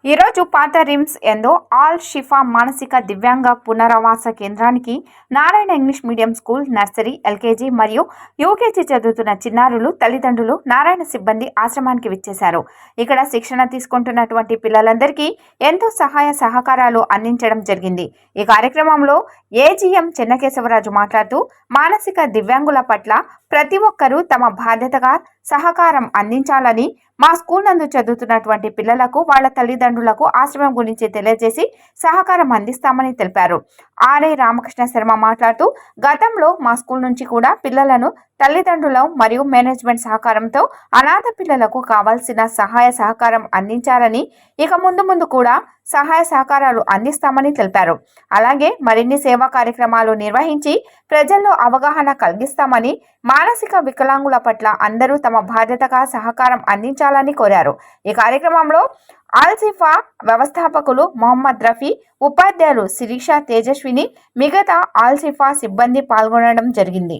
ఈరోజు పాత రిమ్స్ ఎందో ఆల్ షిఫా మానసిక దివ్యాంగ పునరావాస కేంద్రానికి Narayana English medium school nursery LKG మరియు యూకేజీ చదువుతున్న చిన్నారులు తల్లిదండ్రులు నారాయణ సిబ్బంది ఆశ్రమానికి విచ్చేశారు. ఇక్కడ శిక్షణ తీసుకుంటున్నటువంటి పిల్లలందరికీ ఎంతో సహాయ సహకారాలు అందించడం జరిగింది. ఈ కార్యక్రమంలో ఏజీఎం చెన్నకేశవరాజు మాట్లాడుతూ మానసిక దివ్యాంగుల పట్ల ప్రతి ఒక్కరూ తమ బాధ్యతగా సహకారం అందించాలని, మా స్కూల్ నందు చదువుతున్నటువంటి పిల్లలకు వాళ్ళ తల్లిదండ్రులకు ఆశ్రమం గురించి తెలియజేసి సహకారం అందిస్తామని తెలిపారు. ఆర్ఐ రామకృష్ణ శర్మ మాట్లాడుతూ గతంలో మా స్కూల్ నుంచి కూడా పిల్లలను తల్లిదండ్రుల మరియు మేనేజ్మెంట్ సహకారంతో అనాథ పిల్లలకు కావాల్సిన సహాయ సహకారం అందించారని, ఇక ముందు కూడా సహాయ సహకారాలు అందిస్తామని తెలిపారు. అలాగే మరిన్ని సేవా కార్యక్రమాలు నిర్వహించి ప్రజల్లో అవగాహన కలిగిస్తామని, మానసిక వికలాంగుల పట్ల అందరూ తమ బాధ్యతగా సహకారం అందించాలని కోరారు. ఈ కార్యక్రమంలో ఆల్సిఫా వ్యవస్థాపకులు మొహమ్మద్ రఫీ, ఉపాధ్యాయులు శిరీష, తేజస్విని, మిగతా ఆల్సిఫా సిబ్బంది పాల్గొనడం జరిగింది.